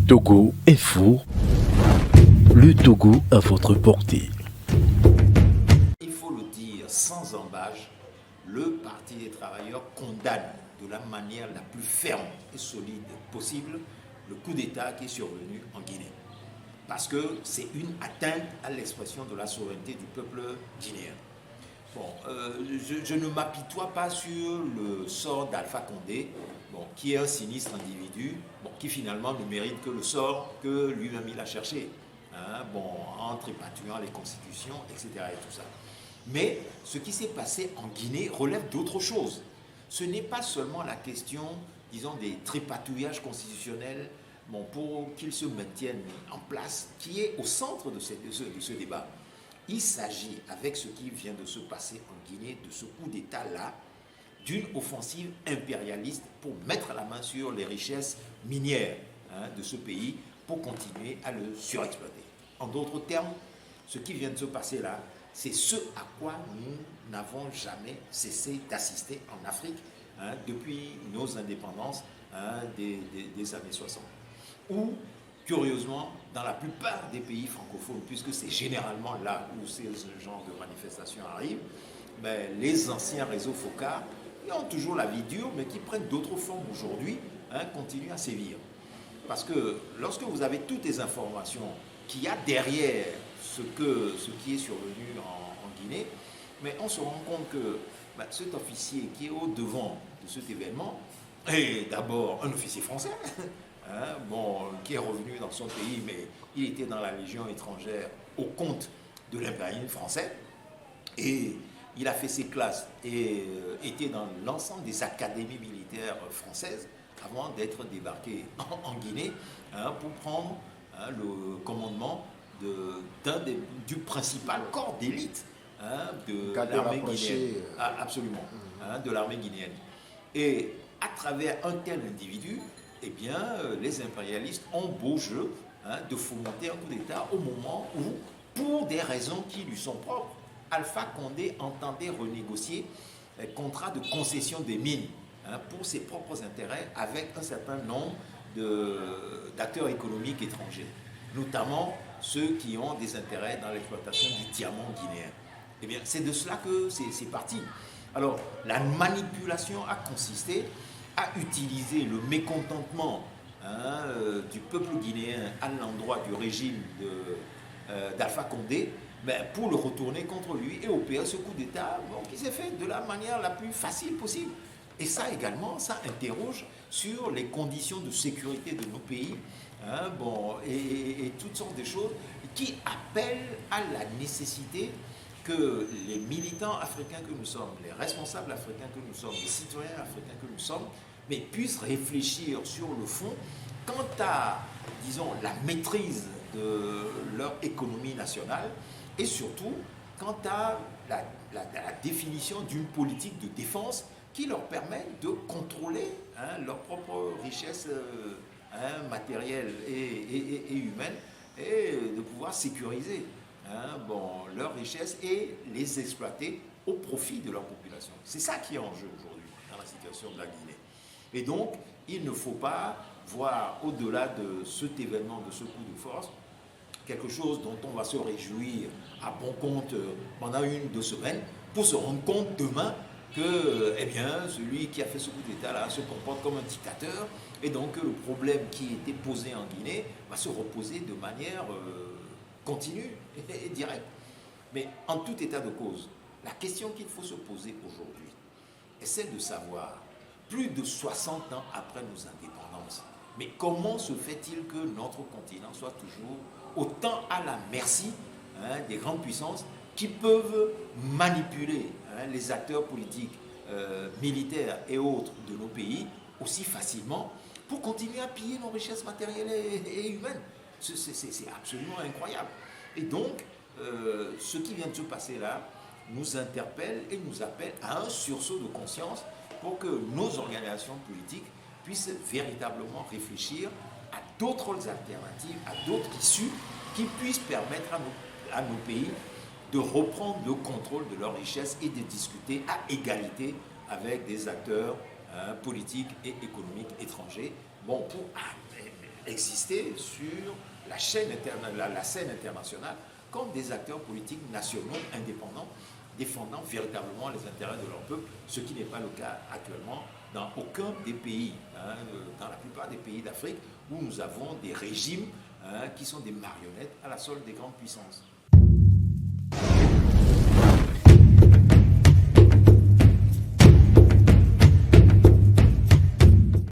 Togo Info, le Togo à votre portée. Il faut le dire sans embâche, le Parti des travailleurs condamne de la manière la plus ferme et solide possible le coup d'État qui est survenu en Guinée. Parce que c'est une atteinte à l'expression de la souveraineté du peuple guinéen. Bon, je ne m'apitoie pas sur le sort d'Alpha Condé, qui est un sinistre individu, qui finalement ne mérite que le sort que lui-même il a cherché, en trépatouillant les constitutions, etc. et tout ça. Mais ce qui s'est passé en Guinée relève d'autre chose. Ce n'est pas seulement la question, disons, des trépatouillages constitutionnels pour qu'ils se maintiennent en place, qui est au centre de ce débat. Il s'agit, avec ce qui vient de se passer en Guinée, de ce coup d'État-là, d'une offensive impérialiste pour mettre la main sur les richesses minières de ce pays pour continuer à le surexploiter. En d'autres termes, ce qui vient de se passer là, c'est ce à quoi nous n'avons jamais cessé d'assister en Afrique depuis nos indépendances des années 60. Où, curieusement, dans la plupart des pays francophones, puisque c'est généralement là où ce genre de manifestations arrivent, les anciens réseaux FOCA, qui ont toujours la vie dure, mais qui prennent d'autres formes aujourd'hui, continuent à sévir. Parce que lorsque vous avez toutes les informations qu'il y a derrière ce qui est survenu en Guinée, mais on se rend compte que cet officier qui est au devant de cet événement est d'abord un officier français, qui est revenu dans son pays, mais il était dans la Légion étrangère au compte de l'impérialisme français, et il a fait ses classes et était dans l'ensemble des académies militaires françaises avant d'être débarqué en Guinée pour prendre le commandement du principal corps d'élite de l'armée guinéenne. Absolument, de l'armée guinéenne. Et à travers un tel individu, eh bien, les impérialistes ont beau jeu de fomenter un coup d'État au moment où, pour des raisons qui lui sont propres, Alpha Condé entendait renégocier les contrats de concession des mines pour ses propres intérêts avec un certain nombre d'acteurs économiques étrangers, notamment ceux qui ont des intérêts dans l'exploitation du diamant guinéen. Eh bien, c'est de cela que c'est parti. Alors, la manipulation a consisté à utiliser le mécontentement du peuple guinéen à l'endroit du régime d'Alpha Condé pour le retourner contre lui et opérer ce coup d'État qui s'est fait de la manière la plus facile possible. Et ça également, ça interroge sur les conditions de sécurité de nos pays et toutes sortes de choses qui appellent à la nécessité que les militants africains que nous sommes, les responsables africains que nous sommes, les citoyens africains que nous sommes, puissent réfléchir sur le fond quant à, disons, la maîtrise de leur économie nationale et surtout quant à la définition d'une politique de défense qui leur permet de contrôler leurs propres richesses matérielles et humaines et de pouvoir sécuriser leurs richesses et les exploiter au profit de leur population. C'est ça qui est en jeu aujourd'hui dans la situation de la Guinée. Et donc, il ne faut pas voir au-delà de cet événement, de ce coup de force, quelque chose dont on va se réjouir à bon compte pendant 1-2 semaines pour se rendre compte demain que celui qui a fait ce coup d'État-là se comporte comme un dictateur et donc le problème qui était posé en Guinée va se reposer de manière continue et directe. Mais en tout état de cause, la question qu'il faut se poser aujourd'hui est celle de savoir, plus de 60 ans après nos indépendances, mais comment se fait-il que notre continent soit toujours autant à la merci des grandes puissances qui peuvent manipuler les acteurs politiques, militaires et autres de nos pays aussi facilement pour continuer à piller nos richesses matérielles et humaines. C'est absolument incroyable. Et donc, ce qui vient de se passer là nous interpelle et nous appelle à un sursaut de conscience pour que nos organisations politiques puissent véritablement réfléchir à d'autres alternatives, à d'autres issues qui puissent permettre à nos pays de reprendre le contrôle de leurs richesses et de discuter à égalité avec des acteurs politiques et économiques étrangers, pour exister sur la scène internationale comme des acteurs politiques nationaux indépendants défendant véritablement les intérêts de leur peuple, ce qui n'est pas le cas actuellement dans aucun des pays, dans la plupart des pays d'Afrique où nous avons des régimes qui sont des marionnettes à la solde des grandes puissances.